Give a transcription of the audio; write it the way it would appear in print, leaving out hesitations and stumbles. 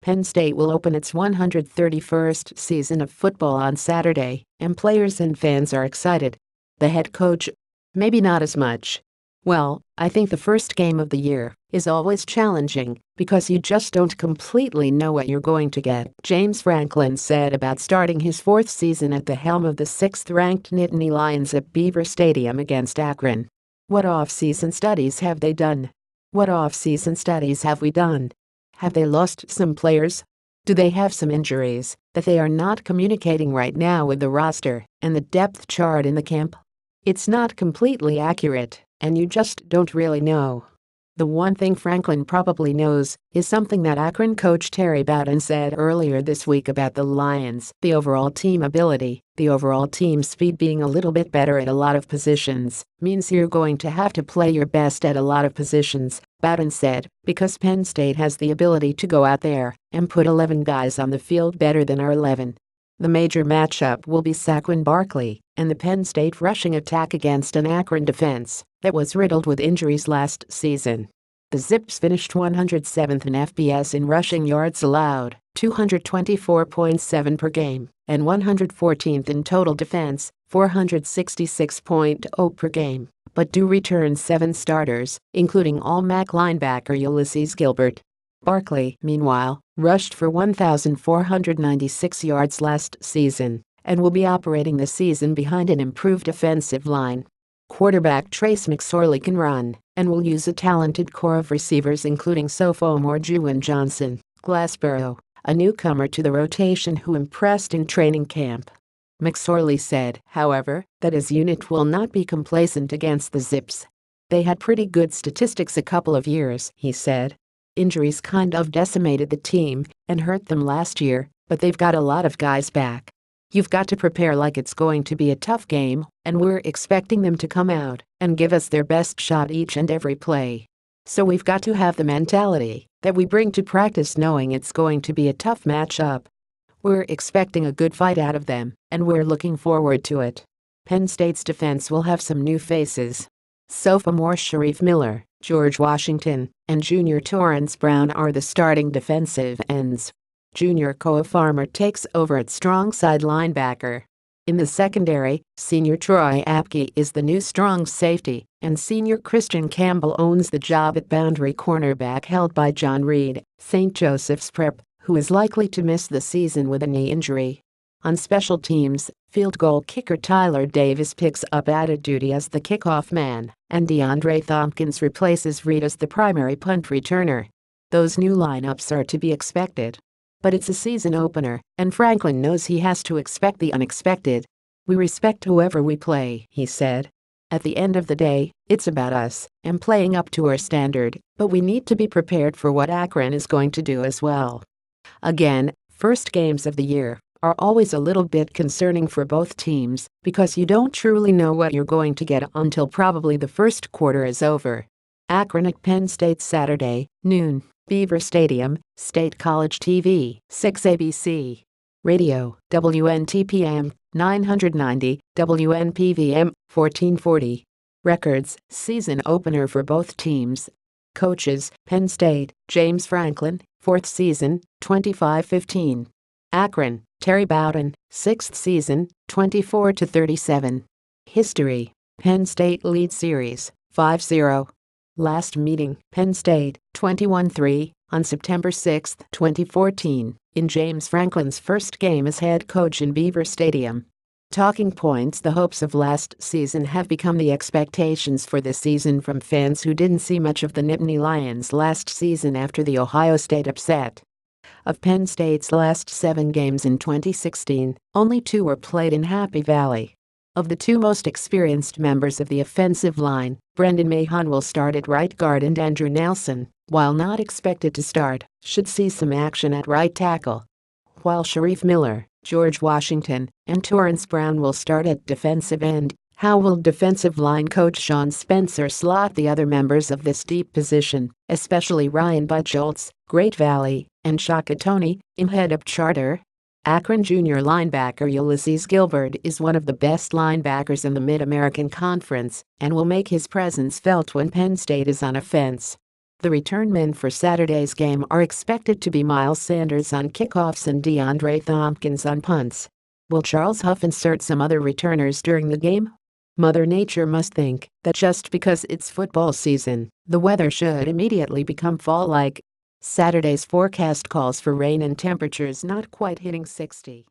Penn State will open its 131st season of football on Saturday, and players and fans are excited. The head coach, maybe not as much. Well, I think the first game of the year is always challenging because you just don't completely know what you're going to get, James Franklin said about starting his fourth season at the helm of the sixth-ranked Nittany Lions at Beaver Stadium against Akron. What off-season studies have they done? What off-season studies have we done? Have they lost some players? Do they have some injuries that they are not communicating right now with the roster and the depth chart in the camp? It's not completely accurate, and you just don't really know. The one thing Franklin probably knows is something that Akron coach Terry Bowden said earlier this week about the Lions: the overall team ability, the overall team speed being a little bit better at a lot of positions means you're going to have to play your best at a lot of positions, Bowden said, because Penn State has the ability to go out there and put 11 guys on the field better than our 11. The major matchup will be Saquon Barkley and the Penn State rushing attack against an Akron defense that was riddled with injuries last season. The Zips finished 107th in FBS in rushing yards allowed, 224.7 per game, and 114th in total defense, 466.0 per game, but do return 7 starters, including All-MAC linebacker Ulysses Gilbert. Barkley, meanwhile, rushed for 1,496 yards last season and will be operating the season behind an improved offensive line. Quarterback Trace McSorley can run and will use a talented core of receivers including Sophomore Juwan Johnson Glassboro, a newcomer to the rotation who impressed in training camp. McSorley said, however, that his unit will not be complacent against the Zips. They had pretty good statistics a couple of years, he said. Injuries kind of decimated the team and hurt them last year, but they've got a lot of guys back. You've got to prepare like it's going to be a tough game, and we're expecting them to come out and give us their best shot each and every play. So we've got to have the mentality that we bring to practice knowing it's going to be a tough matchup. We're expecting a good fight out of them, and we're looking forward to it. Penn State's defense will have some new faces. Sophomore Sharif Miller, George Washington, and junior Torrance Brown are the starting defensive ends. Junior Koa Farmer takes over at strong side linebacker. In the secondary, senior Troy Apke is the new strong safety, and senior Christian Campbell owns the job at boundary cornerback held by John Reed, St. Joseph's Prep, who is likely to miss the season with a knee injury. On special teams, field goal kicker Tyler Davis picks up added duty as the kickoff man, and DeAndre Thompkins replaces Reed as the primary punt returner. Those new lineups are to be expected. But it's a season opener, and Franklin knows he has to expect the unexpected. We respect whoever we play, he said. At the end of the day, it's about us and playing up to our standard, but we need to be prepared for what Akron is going to do as well. Again, first games of the year are always a little bit concerning for both teams because you don't truly know what you're going to get until probably the first quarter is over. Akron at Penn State Saturday, noon. Beaver Stadium, State College TV, 6 ABC. Radio, WNTPM, 990, WNPVM, 1440. Records, season opener for both teams. Coaches, Penn State, James Franklin, 4th season, 25-15. Akron, Terry Bowden, 6th season, 24-37. History, Penn State lead series, 5-0. Last meeting, Penn State, 21-3, on September 6, 2014, in James Franklin's first game as head coach in Beaver Stadium. Talking points: the hopes of last season have become the expectations for this season from fans who didn't see much of the Nittany Lions last season after the Ohio State upset. Of Penn State's last 7 games in 2016, only 2 were played in Happy Valley. Of the 2 most experienced members of the offensive line, Brendan Mahon will start at right guard and Andrew Nelson, while not expected to start, should see some action at right tackle. While Sharif Miller, George Washington, and Torrance Brown will start at defensive end, how will defensive line coach Sean Spencer slot the other members of this deep position, especially Ryan Buchholz, Great Valley, and Shaka Toney, in head-up charter? Akron junior linebacker Ulysses Gilbert is one of the best linebackers in the Mid-American Conference and will make his presence felt when Penn State is on offense. The return men for Saturday's game are expected to be Miles Sanders on kickoffs and DeAndre Thompkins on punts. Will Charles Huff insert some other returners during the game? Mother Nature must think that just because it's football season, the weather should immediately become fall-like. Saturday's forecast calls for rain and temperatures not quite hitting 60.